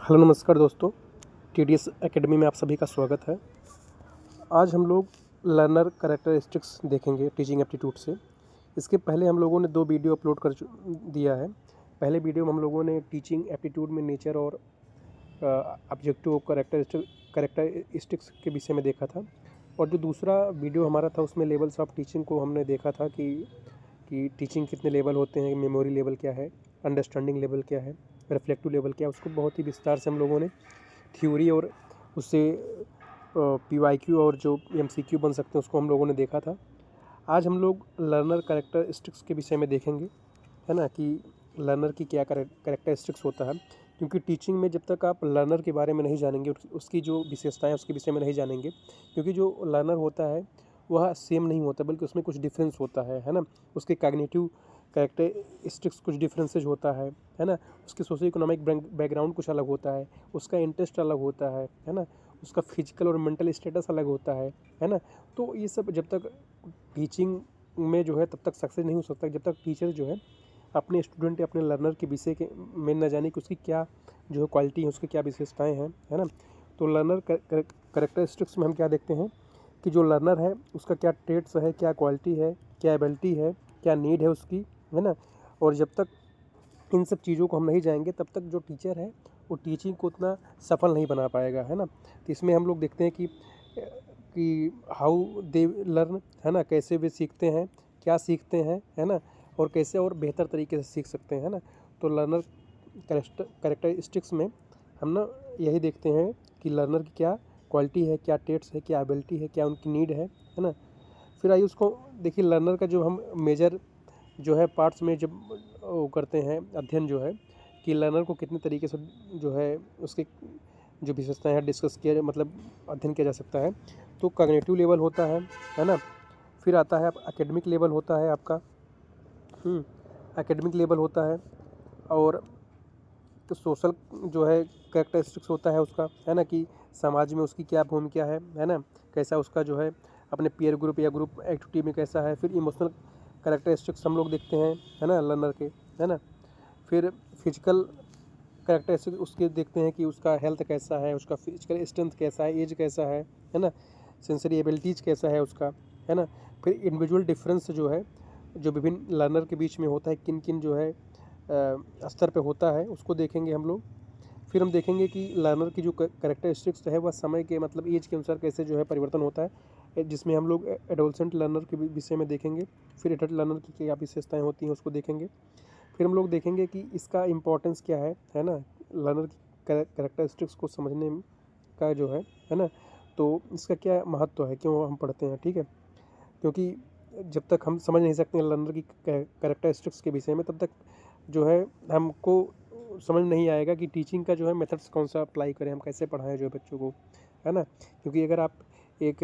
Hello नमस्कार दोस्तों, TDS academy में आप सभी का स्वागत है। आज हम लोग लर्नर कैरेक्टरिस्टिक्स देखेंगे टीचिंग एप्टीट्यूड से। इसके पहले हम लोगों ने 2 वीडियो अपलोड कर दिया है। पहले वीडियो में हम लोगों ने टीचिंग एप्टीट्यूड में नेचर और ऑब्जेक्टिव कैरेक्टरिस्टिक्स के विषय में देखा था, और जो दूसरा वीडियो हमारा था उसमें लेवल्स ऑफ टीचिंग को हमने देखा था कि टीचिंग कितने लेवल होते हैं, मेमोरी लेवल क्या है, अंडरस्टैंडिंग लेवल क्या है, रिफ्लेक्टिव लेवल क्या है। उसको बहुत ही विस्तार से हम लोगों ने थ्योरी और उससे पीवाईक्यू और जो एमसीक्यू बन सकते हैं उसको हम लोगों ने देखा था। आज हम लोग लर्नर कैरेक्टरिस्टिक्स के विषय में देखेंगे, है ना, कि लर्नर की क्या कैरेक्टरिस्टिक्स होता है। क्योंकि टीचिंग में जब तक आप लर्नर के बारे में नहीं जानेंगे, उसकी जो विशेषताएं उसके विषय में नहीं जानेंगे, क्योंकि जो लर्नर होता है वह सेम नहीं होता, बल्कि उसमें कुछ डिफरेंस होता है ना। उसके कॉग्निटिव कैरेक्टरिस्टिक्स कुछ डिफरेंसेज होता है ना। उसके सोशो इकोनॉमिक बैकग्राउंड कुछ अलग होता है, उसका इंटरेस्ट अलग होता है ना। उसका फिजिकल और मेंटल स्टेटस अलग होता है ना। तो ये सब जब तक टीचिंग में जो है तब तक सक्सेस नहीं हो सकता जब तक टीचर जो है अपने स्टूडेंट या अपने लर्नर के विषय के में न जाने कि उसकी क्या जो है क्वालिटी है, उसकी क्या विशेषताएं हैं, है ना। तो लर्नर कैरेक्टरिस्टिक्स में हम क्या देखते हैं कि जो लर्नर है उसका क्या ट्रेट्स है, क्या क्वालिटी है, क्या एबिलिटी है, क्या नीड है उसकी, है ना। और जब तक इन सब चीज़ों को हम नहीं जाएंगे तब तक जो टीचर है वो टीचिंग को उतना सफल नहीं बना पाएगा, है ना। तो इसमें हम लोग देखते हैं कि हाउ दे लर्न, है ना, कैसे वे सीखते हैं, क्या सीखते हैं, है ना, और कैसे और बेहतर तरीके से सीख सकते हैं, है ना। तो लर्नर कैरेक्टरिस्टिक्स में हम ना यही देखते हैं कि लर्नर की क्या क्वालिटी है, क्या ट्रेट्स है, क्या एबिलिटी है, क्या उनकी नीड है ना। फिर आइए उसको देखिए, लर्नर का जो हम मेजर जो है पार्ट्स में जब वो करते हैं अध्ययन जो है कि लर्नर को कितने तरीके से जो है उसके जो विशेषताएं हैं डिस्कस किया मतलब अध्ययन किया जा सकता है। तो कॉग्निटिव लेवल होता है ना। फिर आता है एकेडमिक लेवल होता है आपका, एकेडमिक लेवल होता है। और तो सोशल जो है कैरेक्टरिस्टिक्स होता है उसका, है ना, कि समाज में उसकी क्या भूमिका है ना, कैसा उसका जो है अपने पीयर ग्रुप या ग्रुप एक्टिविटी में कैसा है। फिर इमोशनल कैरेक्टरिस्टिक्स हम लोग देखते हैं, है ना, लर्नर के, है ना। फिर फिजिकल कैरेक्टरिस्टिक्स उसके देखते हैं कि उसका हेल्थ कैसा है, उसका फिजिकल स्ट्रेंथ कैसा है, एज कैसा है ना, सेंसरी एबिलिटीज़ कैसा है उसका, है ना। फिर इंडिविजुअल डिफरेंस जो है जो विभिन्न लर्नर के बीच में होता है, किन किन जो है स्तर पे होता है, उसको देखेंगे हम लोग। फिर हम देखेंगे कि लर्नर की जो कैरेक्टरिस्टिक्स है वह समय के मतलब एज के अनुसार कैसे जो है परिवर्तन होता है, जिसमें हम लोग एडोलसेंट लर्नर के विषय में देखेंगे। फिर एडल्ट लर्नर की क्या विशेषताएं होती हैं उसको देखेंगे। फिर हम लोग देखेंगे कि इसका इम्पोर्टेंस क्या है ना, लर्नर की कैरेक्टरिस्टिक्स को समझने का जो है ना। तो इसका क्या महत्व है, क्यों हम पढ़ते हैं, ठीक है। क्योंकि जब तक हम समझ नहीं सकते हैं लर्नर की कैरेक्टरिस्टिक्स के विषय में, तब तक जो है हमको समझ नहीं आएगा कि टीचिंग का जो है मेथड्स कौन सा अप्लाई करें, हम कैसे पढ़ाएं जो है बच्चों को, है ना। क्योंकि अगर आप एक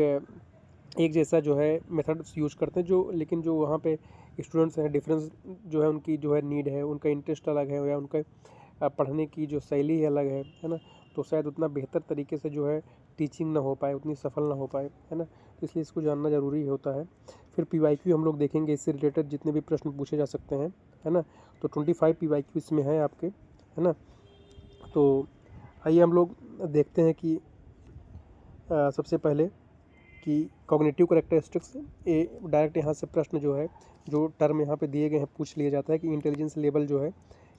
एक जैसा जो है मेथड्स यूज करते हैं जो, लेकिन जो वहाँ पे स्टूडेंट्स हैं डिफरेंस जो है उनकी जो है नीड है, उनका इंटरेस्ट अलग है या उनका पढ़ने की जो शैली है अलग है ना। तो शायद उतना बेहतर तरीके से जो है टीचिंग ना हो पाए, उतनी सफल ना हो पाए, है ना। तो इसलिए इसको जानना ज़रूरी होता है। फिर पीवाईक्यू हम लोग देखेंगे, इससे रिलेटेड जितने भी प्रश्न पूछे जा सकते हैं, है ना। तो 25 पीवाईक्यू इसमें है आपके, है ना। तो आइए हम लोग देखते हैं कि सबसे पहले कि कॉग्निटिव कैरेक्टरिस्टिक्स, ये डायरेक्ट यहाँ से प्रश्न जो है जो टर्म यहाँ पे दिए गए हैं पूछ लिया जाता है कि इंटेलिजेंस लेवल जो है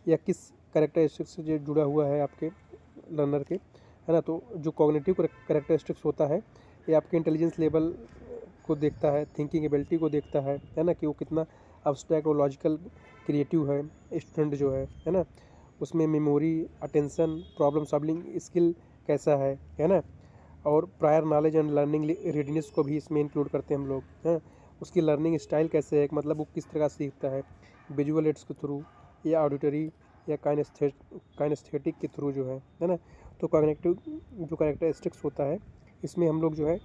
या किस कैरेक्टरिस्टिक्स से जो जुड़ा हुआ है आपके लर्नर के, है ना। तो जो कॉग्निटिव कैरेक्टरिस्टिक्स होता है ये आपके इंटेलिजेंस लेवल को देखता है, थिंकिंग एबिलिटी को देखता है ना, कि वो कितना अब्स्ट्रैक्ट और लॉजिकल क्रिएटिव है स्टूडेंट जो है ना। उसमें memory, attention, problem solving skill कैसा है ना। और prior knowledge and learning readiness को भी इसमें इंक्लूड करते हैं हम लोग, हैं। उसकी लर्निंग स्टाइल कैसे है, मतलब वो किस तरह सीखता है, विजुअल एड्स के थ्रू या ऑडिटरी या काइनेस्थेटिक के थ्रू जो है ना। तो कॉग्निटिव जो कैरेक्टरिस्टिक्स होता है इसमें हम लोग जो है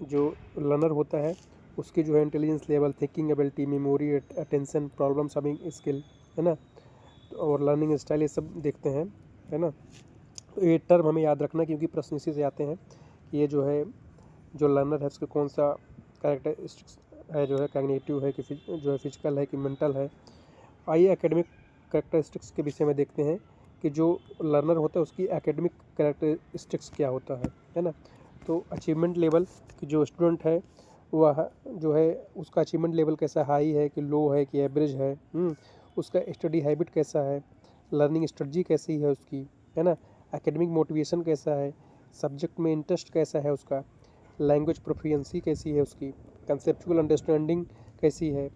जो लर्नर होता है उसकी जो है intelligence level, thinking ability, memory, attention, problem solving skill, है ना, और लर्निंग स्टाइल, ये सब देखते हैं, है ना। तो ये टर्म हमें याद रखना क्योंकि प्रश्न इसी से आते हैं कि ये जो है जो लर्नर है उसके कौन सा कैरेक्टरिस्टिक्स है, जो है कॉग्निटिव है कि जो है फिजिकल है कि मेंटल है। आइए एकेडमिक कैरेक्टरिस्टिक्स के विषय में देखते हैं कि जो लर्नर होता है उसकी एकेडमिक कैरेक्टरिस्टिक्स क्या होता है ना। तो अचीवमेंट लेवल कि जो स्टूडेंट है वह जो है उसका अचीवमेंट लेवल कैसा, हाई है कि लो है कि एवरेज है, उसका स्टडी हैबिट कैसा है, लर्निंग स्ट्रेटजी कैसी है उसकी, है ना, एकेडमिक मोटिवेशन कैसा है, सब्जेक्ट में इंटरेस्ट कैसा है उसका, लैंग्वेज प्रोफिशिएंसी कैसी है उसकी, कंसेप्चुअल अंडरस्टैंडिंग कैसी है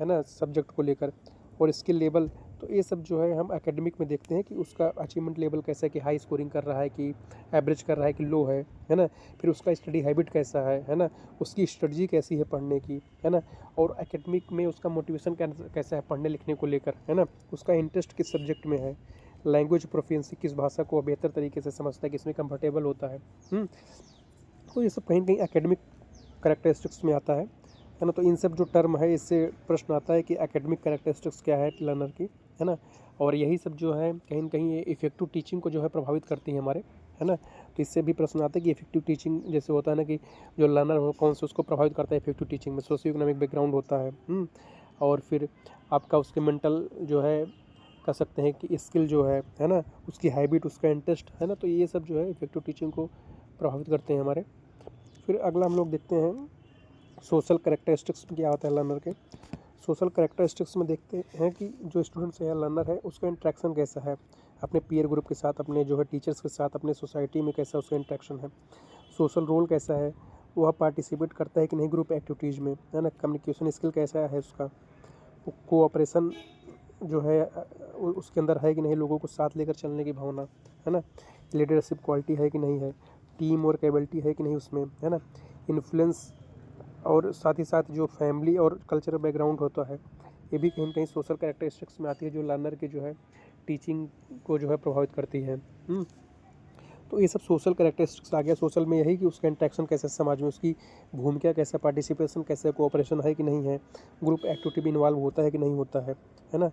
ना सब्जेक्ट को लेकर, और स्किल लेवल। तो ये सब जो है हम एकेडमिक में देखते हैं कि उसका अचीवमेंट लेवल कैसा है, कि हाई स्कोरिंग कर रहा है कि एवरेज कर रहा है कि लो है ना। फिर उसका स्टडी हैबिट कैसा है ना, उसकी स्ट्रेटजी कैसी है पढ़ने की, है ना, और एकेडमिक में उसका मोटिवेशन कैसा है पढ़ने लिखने को लेकर, है ना, उसका इंटरेस्ट किस सब्जेक्ट में है, लैंग्वेज प्रोफिशिएंसी किस भाषा को बेहतर तरीके से समझता है, किसमें कंफर्टेबल होता है। तो ये सब कहीं ना कहीं एकेडमिक कैरेक्टरिस्टिक्स में आता है ना। तो इन सब जो टर्म है इससे प्रश्न आता है कि एकेडमिक कैरेक्टरिस्टिक्स क्या है लर्नर की, है ना। और यही सब जो है कहीं ना कहीं ये इफेक्टिव टीचिंग को जो है प्रभावित करती है हमारे, है ना। तो इससे भी प्रश्न आता है कि इफेक्टिव टीचिंग जैसे होता है ना कि जो लर्नर हो कौन से उसको प्रभावित करता है इफेक्टिव टीचिंग में, सोशियो इकोनॉमिक बैकग्राउंड होता है। और फिर आपका उसके मेंटल जो है कह सकते हैं कि स्किल जो है ना, उसकी हैबिट, उसका इंटरेस्ट, है ना। तो ये सब जो है इफेक्टिव टीचिंग को प्रभावित करते हैं हमारे। फिर अगला हम लोग देखते हैं सोशल कैरेक्टरिस्टिक्स में क्या होता है लर्नर के। सोशल कैरेक्टरिस्टिक्स में देखते हैं कि जो स्टूडेंट्स है लर्नर है उसका इंट्रैक्शन कैसा है अपने पीयर ग्रुप के साथ, अपने जो है टीचर्स के साथ, अपने सोसाइटी में कैसा उसका इंट्रैक्शन है, सोशल रोल कैसा है, वह पार्टिसिपेट करता है कि नहीं ग्रुप एक्टिविटीज़ में, है ना, कम्युनिकेशन स्किल कैसा है उसका, कोऑपरेशन जो है उसके अंदर है कि नहीं, लोगों को साथ लेकर चलने की भावना, है ना, लीडरशिप क्वालिटी है कि नहीं है, टीम और कैपेबिलिटी है कि नहीं उसमें, है ना, इन्फ्लुएंस, और साथ ही साथ जो फैमिली और कल्चरल बैकग्राउंड होता है ये भी कहीं ना कहीं सोशल कैरेक्टरिस्टिक्स में आती है जो लर्नर के जो है टीचिंग को जो है प्रभावित करती है। तो ये सब सोशल कैरेक्टरिस्टिक्स आ गया। सोशल में यही कि उसका इंटरेक्शन कैसा समाज में, उसकी भूमिका कैसा, पार्टिसिपेशन कैसे, कोऑपरेशन है कि नहीं है, ग्रुप एक्टिविटी में इन्वॉल्व होता है कि नहीं होता है ना,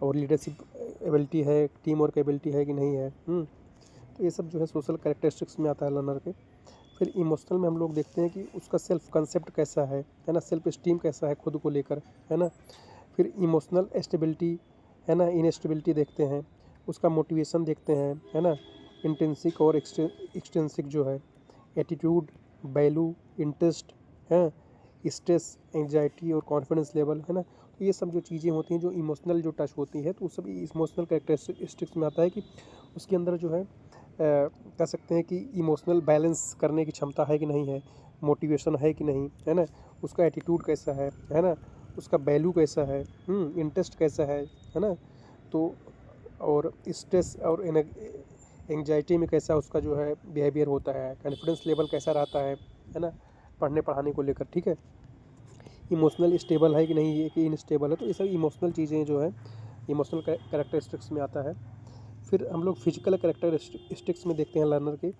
और लीडरशिप एबिलिटी है, टीम वर्क एबिलिटी है कि नहीं है। तो ये सब जो है सोशल कैरेक्टरिस्टिक्स में आता है लर्नर के। फिर इमोशनल में हम लोग देखते हैं कि उसका सेल्फ कंसेप्ट कैसा है ना, सेल्फ एस्टीम कैसा है खुद को लेकर, है ना। फिर इमोशनल स्टेबिलिटी, है ना, इनस्टेबिलिटी देखते हैं, उसका मोटिवेशन देखते हैं, है ना, इंटेंसिक और एक्सटेंसिक जो है, एटीट्यूड, वैल्यू, इंटरेस्ट, है, स्ट्रेस, एंजाइटी और कॉन्फिडेंस लेवल, है ना। तो ये सब जो चीज़ें होती हैं जो इमोशनल जो टच होती है तो वो सब इमोशनल कैरेक्टरिस्टिक्स में आता है कि उसके अंदर जो है कह सकते हैं कि इमोशनल बैलेंस करने की क्षमता है कि नहीं है, मोटिवेशन है कि नहीं, है ना, उसका एटीट्यूड कैसा है ना, उसका वैल्यू कैसा है, इंटरेस्ट कैसा है ना। तो और स्ट्रेस और एंजाइटी में कैसा उसका जो है बिहेवियर होता है, कॉन्फिडेंस लेवल कैसा रहता है ना, पढ़ने पढ़ाने को लेकर, ठीक है, इमोशनल स्टेबल है कि नहीं, ये कि इनस्टेबल है। तो ये सब इमोशनल चीज़ें जो है इमोशनल कैरेक्टरिस्टिक्स में आता है। फिर हम लोग फिजिकल कैरेक्टरिस्टिक्स में देखते हैं लर्नर के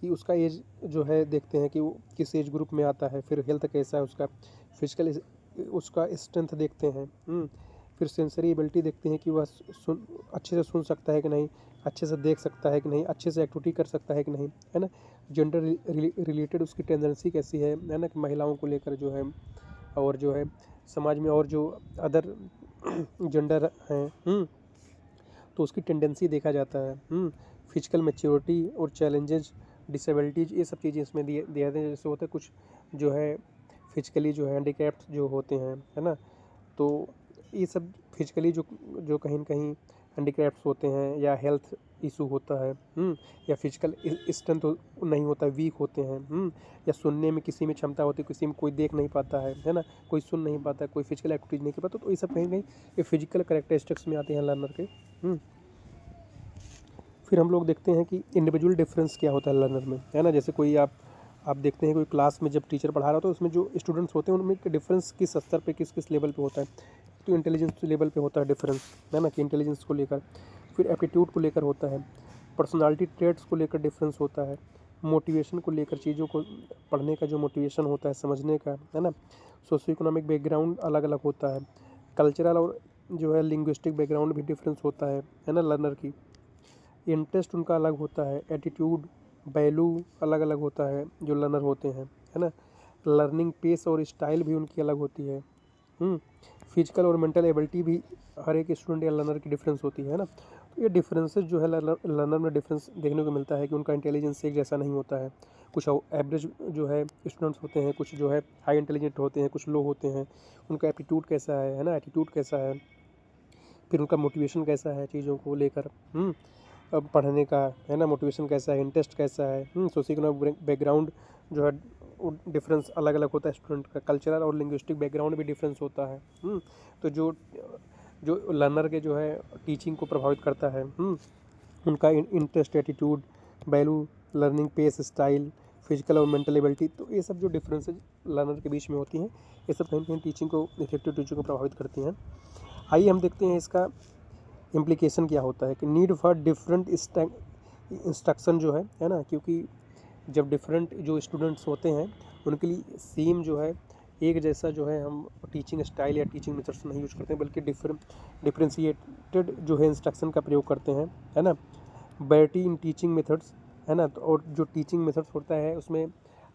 कि उसका एज जो है देखते हैं कि वो किस एज ग्रुप में आता है, फिर हेल्थ कैसा है उसका, फिजिकल उसका स्ट्रेंथ देखते हैं। फिर सेंसरी एबिलिटी देखते हैं कि वह अच्छे से सुन सकता है कि नहीं, अच्छे से देख सकता है कि नहीं, अच्छे से एक्टिविटी कर सकता है कि नहीं, है ना। जेंडर रिलेटेड उसकी टेंडेंसी कैसी है ना, कि महिलाओं को लेकर जो है, और जो है समाज में और जो अदर जेंडर हैं तो उसकी टेंडेंसी देखा जाता है। फिजिकल मैच्योरिटी और चैलेंजेज, डिसेबिलिटीज़, ये सब चीज़ें इसमें दिए दिए जाते हैं। जैसे होता है कुछ जो है फिजिकली जो है हैंडीकैप्ड जो होते हैं, है ना, तो ये सब फिजिकली जो जो कहीं न कहीं हैंडीकैप्स होते हैं या हेल्थ इशू होता है, या फिजिकल स्ट्रेंथ नहीं होता है, वीक होते हैं, या सुनने में किसी में क्षमता होती है, किसी में कोई देख नहीं पाता है ना, कोई सुन नहीं पाता, कोई फिजिकल एक्टिविटीज नहीं कर पाता, तो ये सब कहीं कहीं ये फिजिकल कैरेक्टरिस्टिक्स में आते हैं लर्नर के। फिर हम लोग देखते हैं कि इंडिविजुअल डिफरेंस क्या होता है लर्नर में, है ना। जैसे कोई आप देखते हैं कोई क्लास में जब टीचर पढ़ा रहा हो तो उसमें जो स्टूडेंट्स होते हैं उनमें डिफरेंस किस स्तर पे, किस किस लेवल पे होता है। तो इंटेलिजेंस लेवल पे होता है डिफरेंस, है ना, कि इंटेलिजेंस को लेकर, फिर एप्टीट्यूड को लेकर होता है, पर्सनालिटी ट्रेट्स को लेकर डिफरेंस होता है, मोटिवेशन को लेकर, चीज़ों को पढ़ने का जो मोटिवेशन होता है, समझने का, है ना, सोशो इकोनॉमिक बैकग्राउंड अलग अलग होता है, कल्चरल और जो है लिंग्विस्टिक बैकग्राउंड भी डिफरेंस होता है ना लर्नर की, इंटरेस्ट उनका अलग होता है, एटीट्यूड, वैल्यू अलग अलग होता है जो लर्नर होते हैं, है ना, लर्निंग पेस और स्टाइल भी उनकी अलग होती है। फिजिकल और मेंटल एबिलिटी भी हर एक स्टूडेंट या लर्नर की डिफरेंस होती है ना। तो ये डिफरेंसेस जो है लर्नर में डिफरेंस देखने को मिलता है कि उनका इंटेलिजेंस एक जैसा नहीं होता है। कुछ एवरेज जो है स्टूडेंट्स होते हैं, कुछ जो है हाई इंटेलिजेंट होते हैं, कुछ लो होते हैं। उनका एप्टीट्यूड कैसा है ना, एटीट्यूड कैसा है, फिर उनका मोटिवेशन कैसा है चीज़ों को लेकर, अब पढ़ने का, है ना, मोटिवेशन कैसा है, इंटरेस्ट कैसा है, सोशियो इकोनॉमिक बैकग्राउंड जो है वो डिफरेंस अलग अलग होता है स्टूडेंट का, कल्चरल और लिंग्विस्टिक बैकग्राउंड भी डिफरेंस होता है। तो जो जो लर्नर के जो है टीचिंग को प्रभावित करता है, उनका interest, attitude, value, learning pace, style, physical और मेंटल एबिलिटी, तो ये सब जो डिफरेंसेज लर्नर के बीच में होती हैं, ये सब कहीं ना कहीं टीचिंग को, इफेक्टिव टीचिंग को प्रभावित करती हैं। आइए हम देखते हैं इसका इम्प्लीकेशन क्या होता है कि नीड फॉर डिफरेंट इंस्ट्रक्शन जो है ना, क्योंकि जब डिफरेंट जो स्टूडेंट्स होते हैं उनके लिए सेम जो है एक जैसा जो है हम टीचिंग स्टाइल या टीचिंग मेथड्स नहीं यूज करते हैं, बल्कि डिफरेंशिएटेड जो है इंस्ट्रक्शन का प्रयोग करते हैं, है ना। वैरायटी इन टीचिंग मेथड्स, है ना, तो और जो टीचिंग मेथड्स होता है उसमें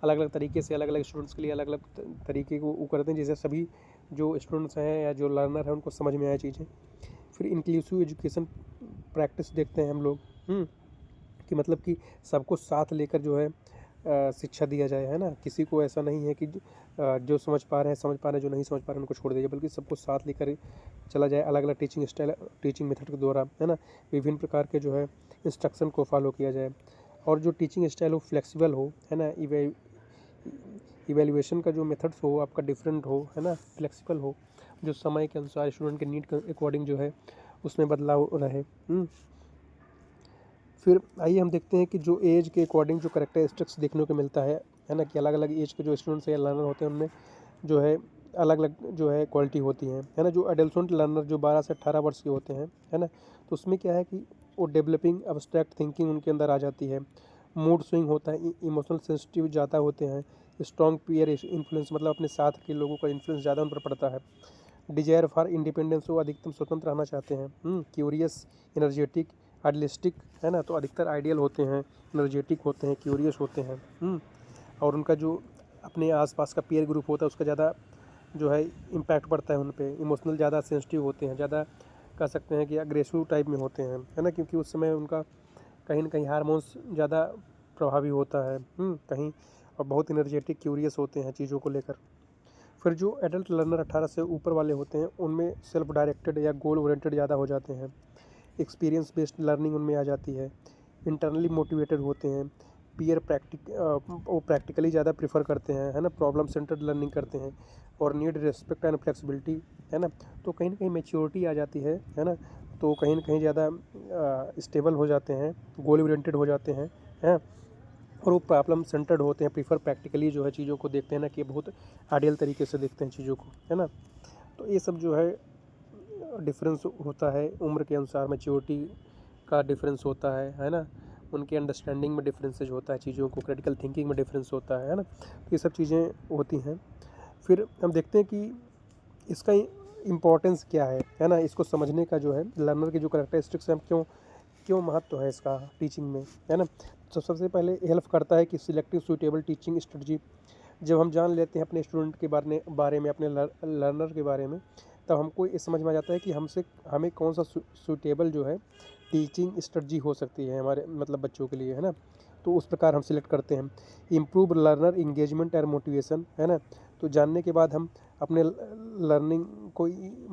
अलग अलग तरीके से अलग अलग स्टूडेंट्स के लिए अलग अलग तरीके को वो करते हैं, जैसे सभी जो स्टूडेंट्स हैं या जो लर्नर हैं उनको समझ में आए चीज़ें। फिर इंक्लूसिव एजुकेशन प्रैक्टिस देखते हैं हम लोग, कि मतलब कि सबको साथ लेकर जो है शिक्षा दिया जाए, है ना। किसी को ऐसा नहीं है कि जो समझ पा रहे हैं समझ पा रहे हैं, जो नहीं समझ पा रहे हैं उनको छोड़ दीजिए, बल्कि सबको साथ लेकर चला जाए। अलग अलग टीचिंग स्टाइल, टीचिंग मेथड के द्वारा, है ना, विभिन्न प्रकार के जो है इंस्ट्रक्शन को फॉलो किया जाए। और जो टीचिंग स्टाइल हो फ्लेक्सिबल हो, है ना, इवेल्युएशन का जो मेथड्स हो आपका डिफरेंट हो, है ना, फ्लेक्सिबल हो, जो समय के अनुसार स्टूडेंट के नीड के अकॉर्डिंग जो है उसमें बदलाव रहे। फिर आइए हम देखते हैं कि जो एज के अकॉर्डिंग जो कैरेक्टरिस्टिक्स देखने को मिलता है ना, कि अलग अलग एज के जो स्टूडेंट्स या लर्नर होते हैं उनमें जो है अलग अलग जो है क्वालिटी होती है ना। जो एडल्ट लर्नर जो 12 से 18 वर्ष के होते हैं, है ना, तो उसमें क्या है कि वो डेवलपिंग अब्स्ट्रैक्ट थिंकिंग उनके अंदर आ जाती है, मूड स्विंग होता है, इमोशनल सेंसिटिव ज़्यादा होते हैं, स्ट्रॉन्ग पीयर इन्फ्लुएंस, मतलब अपने साथ के लोगों का इन्फ्लुएंस ज़्यादा उन पर पड़ता है। डिजायर फॉर इंडिपेंडेंस, वो अधिकतम स्वतंत्र रहना चाहते हैं। क्यूरियस, एनर्जेटिक, आइडियलिस्टिक, है ना, तो अधिकतर आइडियल होते हैं, एनर्जेटिक होते हैं, क्यूरियस होते हैं। और उनका जो अपने आसपास का पीयर ग्रुप होता है उसका ज़्यादा जो है इम्पैक्ट पड़ता है उन पे। इमोशनल ज़्यादा सेंसिटिव होते हैं, ज़्यादा कह सकते हैं कि अग्रेसिव टाइप में होते हैं, है ना, क्योंकि उस समय उनका कहीं ना कहीं हार्मोन्स ज़्यादा प्रभावी होता है कहीं, और बहुत एनर्जेटिक, क्यूरियस होते हैं चीज़ों को लेकर। फिर जो एडल्ट लर्नर 18 से ऊपर वाले होते हैं उनमें सेल्फ डायरेक्टेड या गोल ओरिएंटेड ज़्यादा हो जाते हैं, एक्सपीरियंस बेस्ड लर्निंग उनमें आ जाती है, इंटरनली मोटिवेटेड होते हैं, पीयर वो प्रैक्टिकली ज़्यादा प्रीफर करते हैं, है ना, प्रॉब्लम सेंटर्ड लर्निंग करते हैं, और नीड रिस्पेक्ट एंड फ्लेक्सिबिलिटी, है ना, तो कहीं ना कहीं मैच्योरिटी आ जाती है ना, तो कहीं ना कहीं ज़्यादा स्टेबल हो जाते हैं, गोल ओरिएंटेड हो जाते हैं, और वो प्रॉब्लम सेंटर्ड होते हैं, प्रीफर प्रैक्टिकली जो है चीज़ों को देखते हैं ना, कि बहुत आइडियल तरीके से देखते हैं चीज़ों को, है ना। तो ये सब जो है डिफरेंस होता है, उम्र के अनुसार मैच्योरिटी का डिफरेंस होता है ना, उनके अंडरस्टैंडिंग में डिफरेंसेज होता है चीज़ों को, क्रिटिकल थिंकिंग में डिफरेंस होता है ना, तो ये सब चीज़ें होती हैं। फिर हम देखते हैं कि इसका इम्पोर्टेंस क्या है ना, इसको समझने का जो है लर्नर की जो कैरेक्टरिस्टिक्स हैं, क्यों क्यों महत्व है इसका टीचिंग में, है ना। तो सबसे पहले हेल्प करता है कि सिलेक्टिव सूटेबल टीचिंग स्ट्रेटजी, जब हम जान लेते हैं अपने स्टूडेंट के बारे में, अपने लर्नर के बारे में, तब हमको ये समझ में आ जाता है कि हमें कौन सा सूटेबल जो है टीचिंग स्ट्रेटजी हो सकती है हमारे मतलब बच्चों के लिए, है ना। तो उस प्रकार हम सिलेक्ट करते हैं। इम्प्रूव लर्नर इंगेजमेंट और मोटिवेशन, है ना, तो जानने के बाद हम अपने लर्निंग को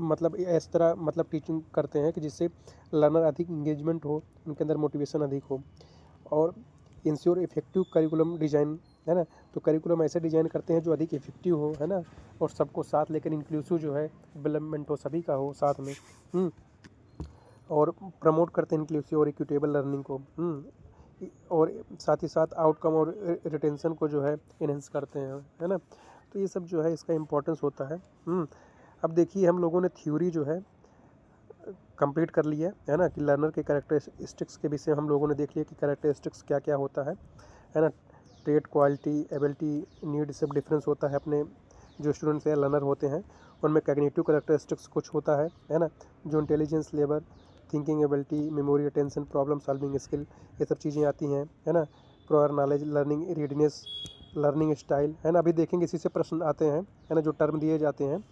मतलब इस तरह मतलब टीचिंग करते हैं कि जिससे लर्नर अधिक इंगेजमेंट हो, उनके अंदर मोटिवेशन अधिक हो। और इंश्योर इफेक्टिव करिकुलम डिज़ाइन, है ना, तो करिकुलम ऐसे डिज़ाइन करते हैं जो अधिक इफेक्टिव हो, है ना, और सबको साथ लेकर इंक्लूसिव जो है डेवलपमेंट हो, सभी का हो साथ में। और प्रमोट करते हैं इंक्लूसिव और इक्विटेबल लर्निंग को, और साथ ही साथ आउटकम और रिटेंशन को जो है इनहेंस करते हैं, है ना। तो ये सब जो है इसका इम्पोर्टेंस होता है। अब देखिए हम लोगों ने थ्योरी जो है कंप्लीट कर लिया है ना, कि लर्नर के कैरेक्टरिस्टिक्स के विषय हम लोगों ने देख लिया कि कैरेक्टरिस्टिक्स क्या क्या होता है ना। ट्रेट, क्वालिटी, एबिलिटी, नीड, सब डिफरेंस होता है अपने जो स्टूडेंट्स या लर्नर होते हैं उनमें। कैग्निटिव कैरेक्टरिस्टिक्स कुछ होता है ना, जो intelligence level, thinking ability, memory, attention, problem solving skill, ये सब चीज़ें आती हैं, है ना। Prior knowledge, learning readiness, learning style, है ना, अभी देखेंगे इसी से प्रश्न आते हैं, है ना, जो टर्म दिए जाते हैं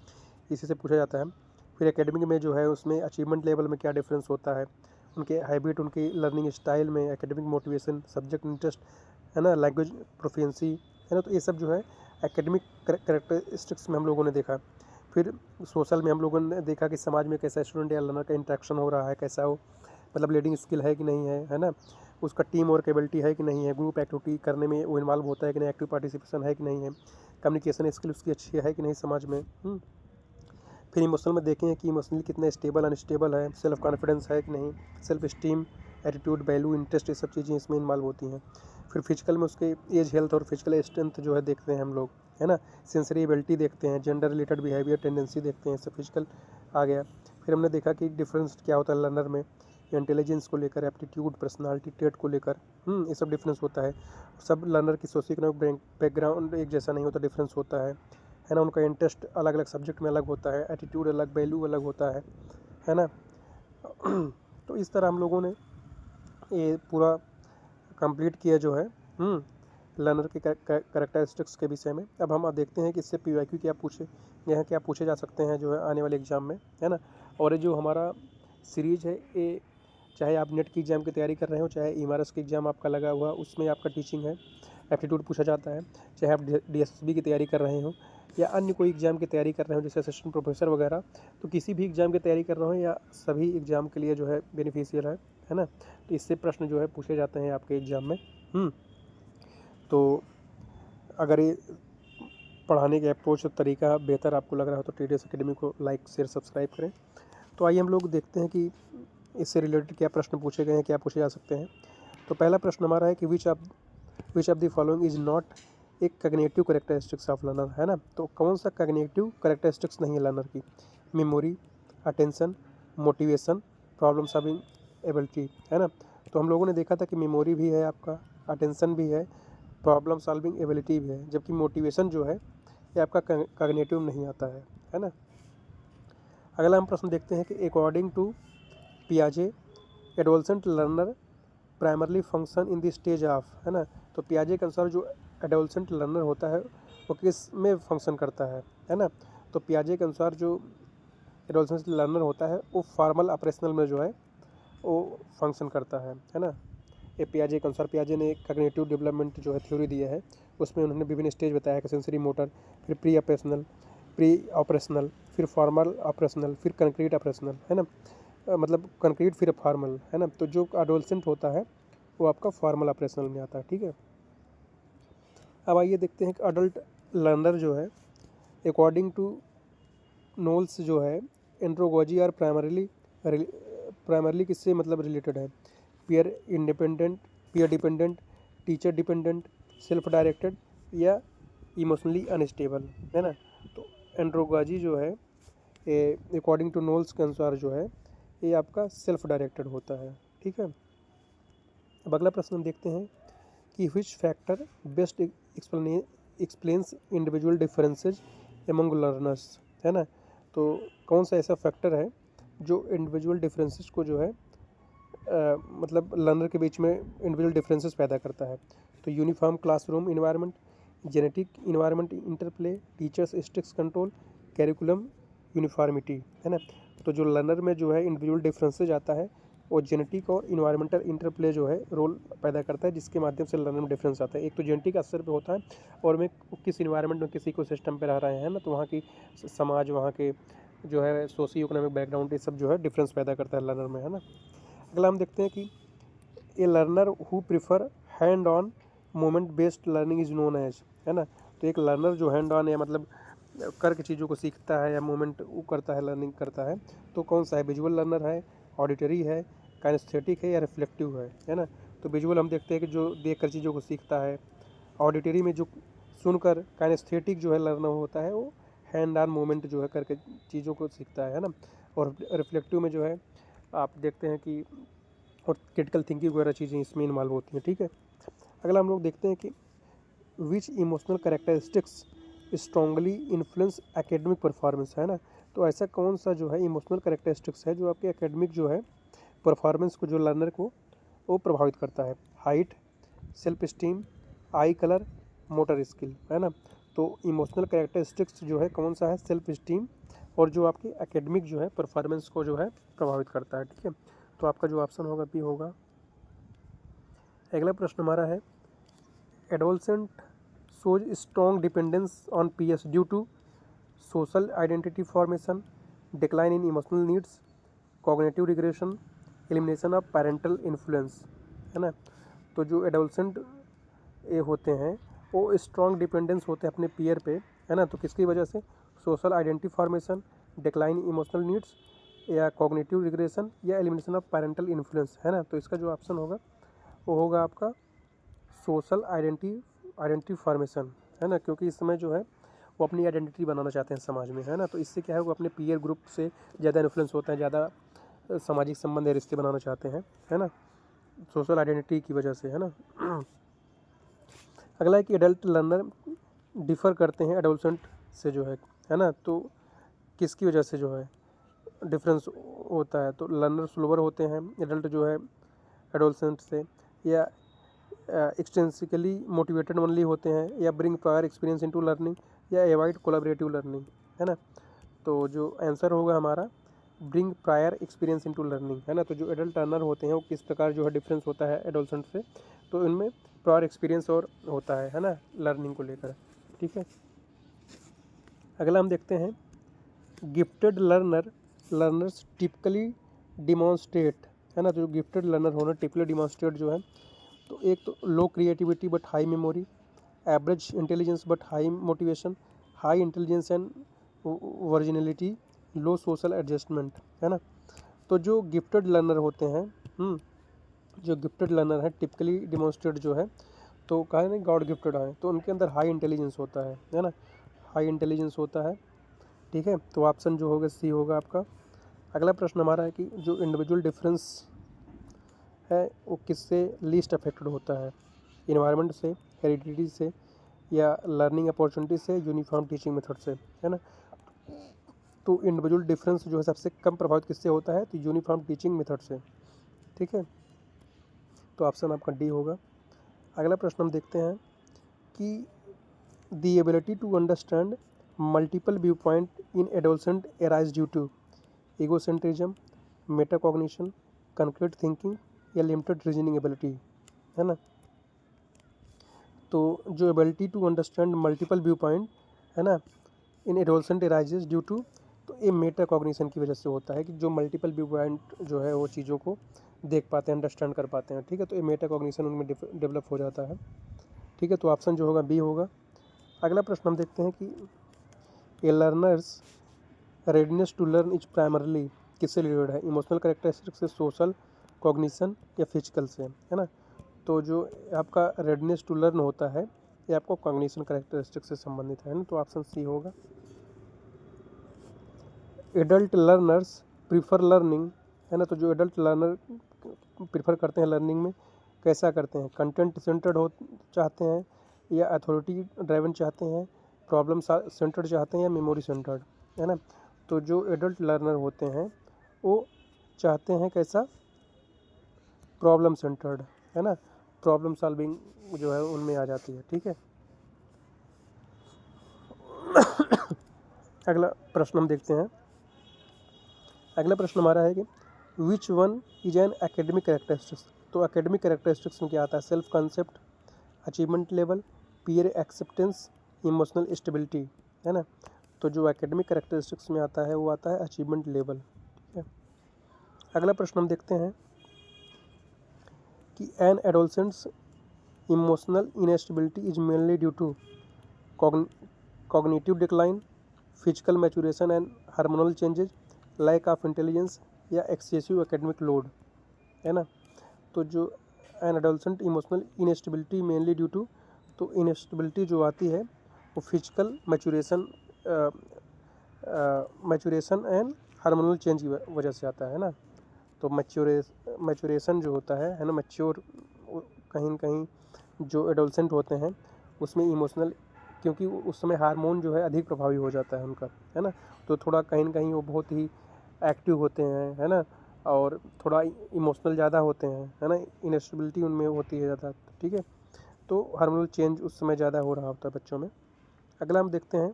इसी से पूछा जाता है। फिर एकेडमिक में जो है उसमें अचीवमेंट लेवल में क्या डिफरेंस होता है, उनके हैबिट, उनकी लर्निंग स्टाइल में, एकेडमिक मोटिवेशन, सब्जेक्ट इंटरेस्ट, है ना, लैंग्वेज प्रोफिशिएंसी, है ना। तो ये सब जो है एकेडमिक कैरेक्टरिस्टिक्स में हम लोगों ने देखा। फिर सोशल में हम लोगों ने देखा कि समाज में कैसा स्टूडेंट या लर्नर का इंटरेक्शन हो रहा है, कैसा वो मतलब लीडिंग स्किल है कि नहीं है ना, उसका टीम वर्क एबिलिटी है कि नहीं है, ग्रुप एक्टिविटी करने में वो इन्वॉल्व होता है कि नहीं, एक्टिव पार्टिसिपेशन है कि नहीं है, कम्युनिकेशन स्किल उसकी अच्छी है कि नहीं समाज में। फिर इमोशनल में देखें कि इमोशनली कितना स्टेबल अनस्टेबल है, सेल्फ कॉन्फिडेंस है कि नहीं, self esteem, attitude, value, interest, ये सब चीज़ें इसमें इन्वॉल्व होती हैं। फिर फिजिकल में उसके एज, हेल्थ और फिजिकल स्ट्रेंथ जो है देखते हैं हम लोग, है ना। सेंसरी एबिलिटी देखते हैं, जेंडर रिलेटेड बिहेवियर, टेंडेंसी देखते हैं, सब फिजिकल आ गया। फिर हमने देखा कि डिफरेंस क्या होता है लर्नर में, इंटेलिजेंस को लेकर, एप्टीट्यूड, पर्सनालिटी ट्रेट को लेकर, ये सब डिफरेंस होता है। सब लर्नर की सोशियो इकोनॉमिक बैकग्राउंड एक जैसा नहीं होता, डिफरेंस होता है ना। उनका इंटरेस्ट अलग अलग सब्जेक्ट में अलग होता है, एटीट्यूड अलग, वैल्यू अलग होता है ना। तो इस तरह हम लोगों ने ये पूरा कंप्लीट किया जो है लर्नर के कैरेक्टरिस्टिक्स के विषय में। अब हम देखते हैं कि इससे पीवाईक्यू क्या पूछे गए हैं, क्या पूछे जा सकते हैं जो है आने वाले एग्ज़ाम में, है ना। और ये जो हमारा सीरीज़ है, ये चाहे आप नेट की एग्ज़ाम की तैयारी कर रहे हो, चाहे ईमारस की एग्ज़ाम आपका लगा हुआ उसमें आपका टीचिंग है, एप्टीट्यूड पूछा जाता है, चाहे आप डीएसएसबी की तैयारी कर रहे हो या अन्य कोई एग्ज़ाम की तैयारी कर रहे हो जैसे असिस्टेंट प्रोफेसर वगैरह, तो किसी भी एग्ज़ाम की तैयारी कर रहे हो या सभी एग्ज़ाम के लिए जो है बेनिफिशियल है ना। तो इससे प्रश्न जो है पूछे जाते हैं आपके एग्ज़ाम में। तो अगर ये पढ़ाने के अप्रोच और तरीका बेहतर आपको लग रहा हो तो टीडीएस एकेडमी को लाइक शेयर सब्सक्राइब करें। तो आइए हम लोग देखते हैं कि इससे रिलेटेड क्या प्रश्न पूछे गए हैं, क्या पूछे जा सकते हैं। तो पहला प्रश्न हमारा है कि which of the following is not एक कॉग्निटिव कैरेक्टरिस्टिक्स ऑफ लर्नर, है ना। तो कौन सा कॉग्निटिव कैरेक्टरिस्टिक्स नहीं है लर्नर की, memory, attention, motivation, problem solving ability, है ना। तो हम लोगों ने देखा था कि मेमोरी भी है आपका, अटेंशन भी है, प्रॉब्लम सॉल्विंग एबिलिटी भी है, जबकि मोटिवेशन जो है ये आपका कॉग्निटिव नहीं आता है ना। अगला हम प्रश्न देखते हैं कि अकॉर्डिंग टू पियाजे adolescent learner primarily function in the stage of, है ना। तो पियाजे के अनुसार जो एडोलसेंट लर्नर होता है वो किस में फंक्शन करता है ना। तो पियाजे के अनुसार जो एडोलसेंट लर्नर होता है वो फॉर्मल ऑपरेशनल में जो है वो फंक्शन करता है ना। ये पियाजे के अनुसार, पियाजे ने कॉग्निटिव डेवलपमेंट जो है थ्योरी दिया है, उसमें उन्होंने विभिन्न स्टेज बताया कि सेंसरी मोटर, फिर प्री ऑपरेशनल, फिर फॉर्मल ऑपरेशनल, फिर कंक्रीट ऑपरेशनल, है ना। मतलब कंक्रीट फिर फॉर्मल, है ना। तो जो एडोलसेंट होता है वो आपका फॉर्मल ऑपरेशनल में आता है, ठीक है। अब आइए देखते हैं कि अडल्ट लर्नर जो है अकॉर्डिंग टू नोल्स जो है एंड्रोगोजी और प्राइमरली किससे मतलब रिलेटेड है, peer independent, peer dependent, teacher dependent, self directed या इमोशनली अनस्टेबल, है ना। तो एंड्रोगोजी जो है अकॉर्डिंग टू नोल्स के अनुसार जो है ये आपका सेल्फ डायरेक्टेड होता है, ठीक है। अब अगला प्रश्न हम देखते हैं कि which factor best explains individual differences among learners, है ना। तो कौन सा ऐसा फैक्टर है जो इंडिविजुअल डिफरेंसेस को जो है मतलब लर्नर के बीच में इंडिविजुअल डिफरेंसेस पैदा करता है। तो uniform classroom environment, genetic environment interplay, teachers strict control, curriculum uniformity, है ना। तो जो लर्नर में जो है इंडिविजुअल डिफरेंसेज आता है वो जेनेटिक और इन्वायरमेंटल इंटरप्ले जो है रोल पैदा करता है, जिसके माध्यम से लर्नर में डिफरेंस आता है। एक तो जेनेटिक असर पे होता है और में किस इन्वायरमेंट में, किसी को सिस्टम पे रह रहे हैं ना, तो वहाँ की समाज, वहाँ के जो है सोशियो इकोनॉमिक बैकग्राउंड, ये सब जो है डिफरेंस पैदा करता है लर्नर में, है ना। अगला हम देखते हैं कि a learner who prefer hand on moment based learning is known as, है ना। तो एक लर्नर जो हैंड ऑन या मतलब करके चीज़ों को सीखता है या मोमेंट वो करता है, लर्निंग करता है, तो कौन सा है, विजुअल लर्नर है, ऑडिटरी है, काइनेस्थेटिक है या रिफ्लेक्टिव है ना। तो विजुअल हम देखते हैं कि जो देख कर चीज़ों को सीखता है, ऑडिटरी में जो सुनकर, काइनेस्थेटिक जो है लर्नर होता है वो हैंड ऑन मूवमेंट जो है करके चीज़ों को सीखता है ना। और रिफ्लेक्टिव में जो है आप देखते हैं कि और क्रिटिकल थिंकिंग वगैरह चीज़ें इसमें इन्वॉल्व होती हैं, ठीक है। अगला हम लोग देखते हैं कि which emotional characteristics strongly influence academic performance, है ना। तो ऐसा कौन सा जो है इमोशनल कैरेक्टरिस्टिक्स है जो आपके एकेडमिक जो है परफॉर्मेंस को, जो लर्नर को वो प्रभावित करता है, हाइट, सेल्फ स्टीम, आई कलर, मोटर स्किल, है ना। तो इमोशनल कैरेक्टरिस्टिक्स जो है कौन सा है, सेल्फ स्टीम और जो आपकी एकेडमिक जो है परफॉर्मेंस को जो है प्रभावित करता है, ठीक है। तो आपका जो ऑप्शन होगा बी होगा। अगला प्रश्न हमारा है adolescent shows strong dependence on peers due to social identity formation, decline in emotional needs, cognitive regression, elimination of parental influence, है ना। तो जो एडोलसेंट ये होते हैं वो स्ट्रॉन्ग डिपेंडेंस होते हैं अपने पीयर पे, है ना। तो किसकी वजह से? Social identity formation, decline emotional needs, या कॉग्निटिव रिग्रेशन, या एलिमिनेशन ऑफ पेरेंटल इन्फ्लुएंस, है ना। तो इसका जो ऑप्शन होगा वो होगा आपका सोशल आइडेंटिटी फॉर्मेशन, है ना। क्योंकि इस समय जो है वो अपनी आइडेंटिटी बनाना चाहते हैं समाज में, है ना। तो इससे क्या है वो अपने पीयर ग्रुप से ज़्यादा इन्फ्लुएंस होता है, ज़्यादा सामाजिक संबंध या रिश्ते बनाना चाहते हैं, है ना, सोशल आइडेंटिटी की वजह से, है ना। अगला है कि एडल्ट लर्नर डिफ़र करते हैं एडोलसेंट से जो है ना। तो किसकी वजह से जो है डिफरेंस होता है? तो लर्नर स्लोअर होते हैं एडल्ट जो है एडोलसेंट से, या एक्सटेंसिकली मोटिवेटेड ओनली होते हैं, या bring prior experience into learning, या एवॉइड कोलैबोरेटिव लर्निंग, है ना। तो जो आंसर होगा हमारा bring prior experience into learning, है ना। तो जो एडल्ट लर्नर होते हैं वो किस प्रकार जो है डिफरेंस होता है एडोलसेंट से? तो इनमें प्रायर एक्सपीरियंस और होता है ना, लर्निंग को लेकर, ठीक है। अगला हम देखते हैं गिफ्टेड लर्नर्स टिपिकली डिमॉन्स्ट्रेट, है ना। जो गिफ्टेड लर्नर होना टिपिकली डिमॉन्स्ट्रेट जो है, तो एक तो low creativity but high memory, average intelligence but high motivation, high intelligence and originality, low social adjustment, है ना। तो जो गिफ्टेड लर्नर होते हैं, जो गिफ्टेड लर्नर है टिपिकली डिमॉन्स्ट्रेट जो है, तो कहा नहीं गॉड गिफ्टेड है, तो उनके अंदर हाई इंटेलिजेंस होता है ना, हाई इंटेलिजेंस होता है, ठीक है। तो ऑप्शन जो होगा सी होगा आपका। अगला प्रश्न हमारा है कि जो इंडिविजुअल डिफरेंस है वो किससे लीस्ट अफेक्टेड होता है? इन्वायरमेंट से, हेरिडिटी से, या लर्निंग अपॉर्चुनिटी से, यूनिफॉर्म टीचिंग मेथड से, है ना। तो इंडिविजुअल डिफरेंस जो है सबसे कम प्रभावित किससे होता है? तो यूनिफॉर्म टीचिंग मेथड से, ठीक है। तो ऑप्शन आपका डी होगा। अगला प्रश्न हम देखते हैं कि the ability to understand multiple view point in adolescent arise due to egocentrism, metacognition, concrete thinking, या लिमिटेड रीजनिंग एबिलिटी, है ना। तो जो ability to understand multiple view point, है ना, in adolescent arises due to, तो ये मेटाकॉग्निशन की वजह से होता है कि जो मल्टीपल व्यू पॉइंट जो है वो चीज़ों को देख पाते हैं, अंडरस्टैंड कर पाते हैं, ठीक है। तो ये मेटाकॉग्निशन उनमें डेवलप हो जाता है, ठीक है। तो ऑप्शन जो होगा बी होगा। अगला प्रश्न हम देखते हैं कि a learner's readiness to learn is primarily किससे रिलेटेड है? इमोशनल कैरेक्टरिस्टिक्स से, सोशल, कॉग्निशन, या फिजिकल से, है ना। तो जो आपका रेडीनेस टू लर्न होता है ये आपको कॉग्निशन कैरेक्टरिस्टिक्स से संबंधित है ना। तो ऑप्शन सी होगा। एडल्ट लर्नर्स प्रीफर लर्निंग, है ना। तो जो एडल्ट लर्नर प्रीफर करते हैं लर्निंग में, कैसा करते हैं? कंटेंट सेंटर्ड हो चाहते हैं, या अथॉरिटी ड्राइवन चाहते हैं, प्रॉब्लम सेंटर्ड चाहते हैं, या मेमोरी सेंटर्ड, है ना। तो जो एडल्ट लर्नर होते हैं वो चाहते हैं कैसा? प्रॉब्लम सेंटर्ड, है ना। प्रॉब्लम सॉल्विंग जो है उनमें आ जाती है, ठीक है। अगला प्रश्न हम देखते हैं। अगला प्रश्न हमारा है कि which one is an academic characteristics? तो एकेडमिक कैरेक्टरिस्टिक्स में क्या आता है? Self concept, achievement level, peer acceptance, emotional stability, है ना। तो जो एकेडमिक कैरेक्टरिस्टिक्स में आता है वो आता है अचीवमेंट लेवल, ठीक है। अगला प्रश्न हम देखते हैं कि an adolescents emotional instability is mainly due to cognitive decline, physical maturation and hormonal changes, lack of intelligence, या एक्सेसिव एकेडमिक लोड, है ना। तो जो an adolescent emotional instability mainly due to, तो इनस्टेबिलिटी जो आती है वो physical maturation and hormonal change की वजह से आता है ना। तो मैचुरेशन जो होता है ना, मैच्योर कहीं न कहीं जो एडोलसेंट होते हैं उसमें इमोशनल, क्योंकि उस समय हार्मोन जो है अधिक प्रभावी हो जाता है उनका, है ना। तो थोड़ा कहीं न कहीं वो बहुत ही एक्टिव होते हैं, है ना, और थोड़ा इमोशनल ज़्यादा होते हैं, है ना। इनस्टेबिलिटी उनमें होती है ज़्यादा, ठीक है। तो हार्मोनल चेंज उस समय ज़्यादा हो रहा होता है बच्चों में। अगला हम देखते हैं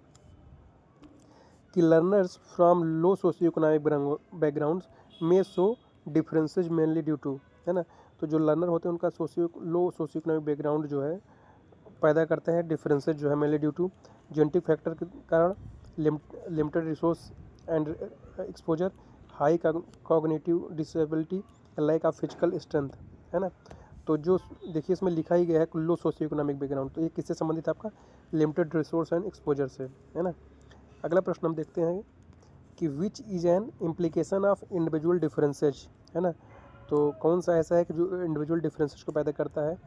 कि learners from low socio economic backgrounds में show differences mainly due to, है ना। तो जो लर्नर होते हैं उनका लो सोशियो इकोनॉमिक बैकग्राउंड जो है पैदा करते हैं डिफरेंसेज जो है mainly due to genetic factor के कारण, limited resource and exposure, high cognitive disability, lack of physical strength, है ना। तो जो देखिए इसमें लिखा ही गया है लो सोशियो इकोनॉमिक बैकग्राउंड, तो ये किससे संबंधित है आपका लिमिटेड रिसोर्स एंड एक्सपोजर से, है ना। अगला प्रश्न हम देखते हैं कि which is an implication of individual differences, है ना। तो कौन सा ऐसा है कि जो इंडिविजुअल डिफरेंसेज को पैदा करता है,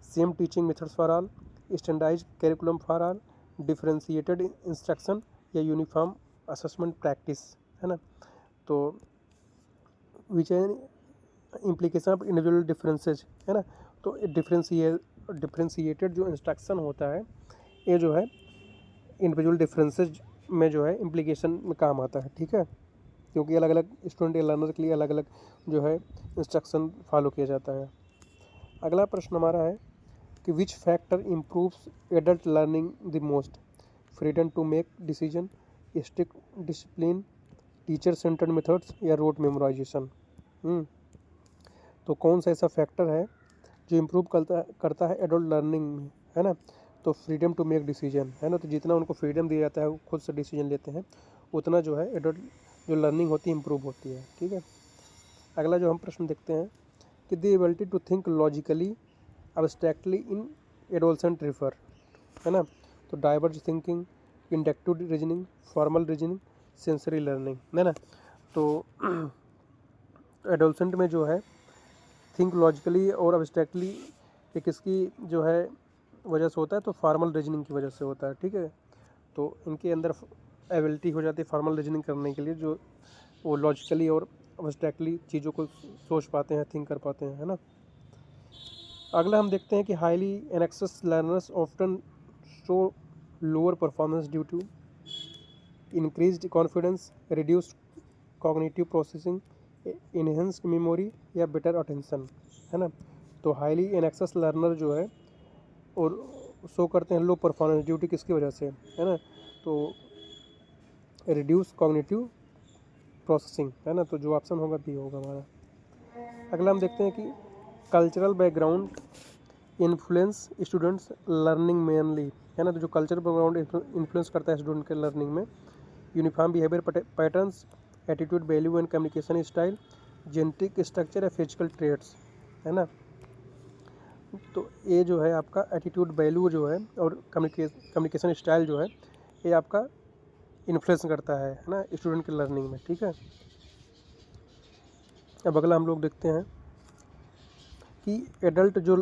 same teaching methods for all, standardised curriculum for all, differentiated instruction या यूनिफॉर्म असेसमेंट प्रैक्टिस, है ना। तो which an implication of individual differences, है ना। तो डिफरेंशिएटेड जो इंस्ट्रक्शन होता है ये जो है इंडिविजुअल डिफरेंसेज में जो है इम्प्लीकेशन में काम आता है, ठीक है, क्योंकि अलग अलग स्टूडेंट या लर्नर के लिए अलग अलग जो है इंस्ट्रक्शन फॉलो किया जाता है। अगला प्रश्न हमारा है कि which factor improves adult learning the most, freedom to make decision, strict discipline, teacher centred methods या रोट मेमोराइजेशन। तो कौन सा ऐसा फैक्टर है जो इम्प्रूव करता है एडल्ट लर्निंग में, है ना। तो फ्रीडम टू मेक डिसीजन, है ना। तो जितना उनको फ्रीडम दिया जाता है वो खुद से डिसीजन लेते हैं उतना जो है एडल्ट जो लर्निंग होती है इम्प्रूव होती है, ठीक है। अगला जो हम प्रश्न देखते हैं कि the ability to think logically abstractly in adolescent refer, है ना। तो diverge thinking, inductive reasoning, formal reasoning, sensory learning, है ना। तो एडोलसेंट में जो है थिंक लॉजिकली और अब्स्ट्रैक्टली ये किसकी जो है वजह से होता है, तो फॉर्मल रीजनिंग की वजह से होता है, ठीक है। तो इनके अंदर एबिलिटी हो जाती है फॉर्मल रीजनिंग करने के लिए, जो वो लॉजिकली और अब्स्ट्रैक्टली चीज़ों को सोच पाते हैं, थिंक कर पाते हैं, है ना। अगला हम देखते हैं कि highly anxious learners often show lower performance due to increased confidence, reduced cognitive processing, enhanced memory या बेटर अटेंशन, है ना। तो हाईली एनेक्सस लर्नर जो है और शो करते हैं लो परफॉर्मेंस ड्यू टू किसकी वजह से, है ना। तो रिड्यूस कॉग्निटिव प्रोसेसिंग, है ना। तो जो ऑप्शन होगा बी होगा हमारा। अगला हम देखते हैं कि cultural background influence students learning mainly, है ना। तो जो कल्चरल बैकग्राउंड इन्फ्लुएंस करता है स्टूडेंट के लर्निंग में, uniform behaviour patterns, attitude, value and communication style, genetic structure या फिजिकल ट्रेट्स, है ना। तो ये जो है आपका एटीट्यूड, वैल्यू जो है और कम्युनिकेशन स्टाइल जो है ये आपका इन्फ्लुएंस करता है ना स्टूडेंट के लर्निंग में, ठीक है। अब अगला हम लोग देखते हैं कि एडल्ट जो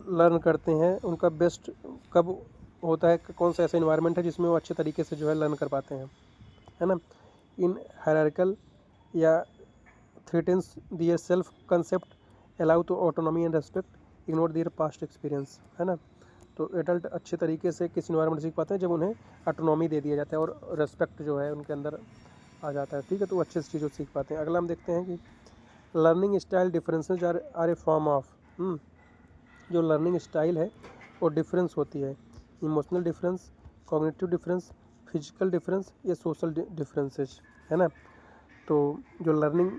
लर्न करते हैं उनका बेस्ट कब होता है, कौन सा ऐसा इन्वायरमेंट है जिसमें वो अच्छे तरीके से जो है लर्न कर पाते हैं, है ना। इन हायरार्किकल या threatens their self concept, allow to autonomy and respect, ignore their past experience, है ना। तो एडल्ट अच्छे तरीके से किस इन्वायरमेंट सीख पाते हैं जब उन्हें ऑटोनॉमी दे दिया जाता है और रेस्पेक्ट जो है उनके अंदर आ जाता है, ठीक है। तो अच्छे से चीज़ों सीख पाते हैं। अगला हम देखते हैं कि learning style differences are a form of, जो लर्निंग स्टाइल है वो डिफरेंस होती है, emotional difference, cognitive difference, physical difference या सोशल डिफरेंसेज, है ना। तो जो लर्निंग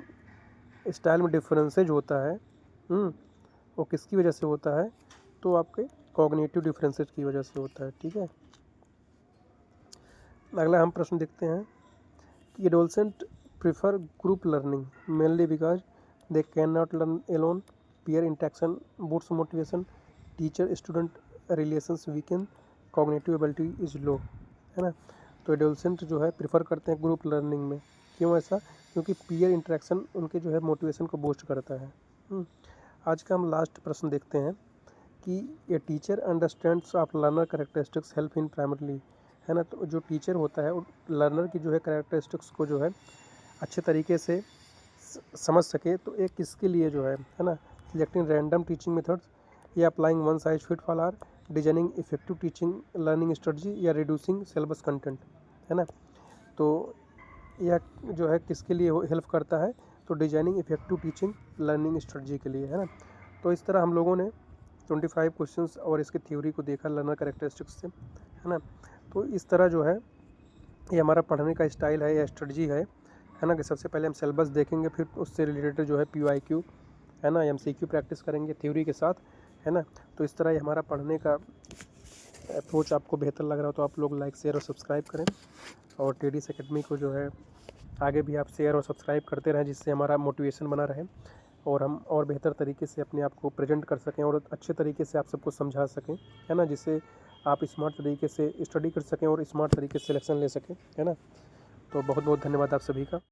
स्टाइल में डिफरेंसेज होता है वो किसकी वजह से होता है, तो आपके कॉग्निटिव डिफरेंसेज की वजह से होता है, ठीक है। अगला हम प्रश्न देखते हैं कि adolescent prefer group learning mainly because they can not learn alone, peer interaction boosts motivation, teacher student relations weakened, cognitive ability is low, है ना। तो एडोलसेंट जो है प्रेफर करते हैं ग्रुप लर्निंग में, क्यों ऐसा, क्योंकि पीयर इंटरेक्शन उनके जो है मोटिवेशन को बूस्ट करता है। आज का हम लास्ट प्रश्न देखते हैं कि a teacher understands of learner characteristics help in primarily, है ना। तो जो टीचर होता है लर्नर की जो है कैरेक्टरिस्टिक्स को जो है अच्छे तरीके से समझ सके, तो एक किसके लिए जो है ना, सिलेक्टिंग रैंडम टीचिंग मेथड्स या applying one size fit fall are, designing effective teaching learning strategy या रिड्यूसिंग सिलेबस कंटेंट, है ना। तो यह जो है किसके लिए हेल्प करता है, तो designing effective teaching learning strategy के लिए, है ना। तो इस तरह हम लोगों ने 25 क्वेश्चंस और इसकी थ्योरी को देखा लर्नर कैरेक्टरिस्टिक्स से, है ना। तो इस तरह जो है ये हमारा पढ़ने का स्टाइल है या स्ट्रेटजी है है ना, कि सबसे पहले हम सिलेबस देखेंगे, फिर उससे रिलेटेड जो है PYQ, है ना, MCQ प्रैक्टिस करेंगे थ्योरी के साथ, है ना। तो इस तरह ही हमारा पढ़ने का अप्रोच आपको बेहतर लग रहा हो तो आप लोग लाइक, शेयर और सब्सक्राइब करें, और TDS एकेडमी को जो है आगे भी आप शेयर और सब्सक्राइब करते रहें, जिससे हमारा मोटिवेशन बना रहे और हम और बेहतर तरीके से अपने आप को प्रेजेंट कर सकें और अच्छे तरीके से आप सबको समझा सकें, है ना, जिससे आप स्मार्ट तरीके से स्टडी कर सकें और स्मार्ट तरीके से सिलेक्शन ले सकें, है ना। तो बहुत बहुत धन्यवाद आप सभी का।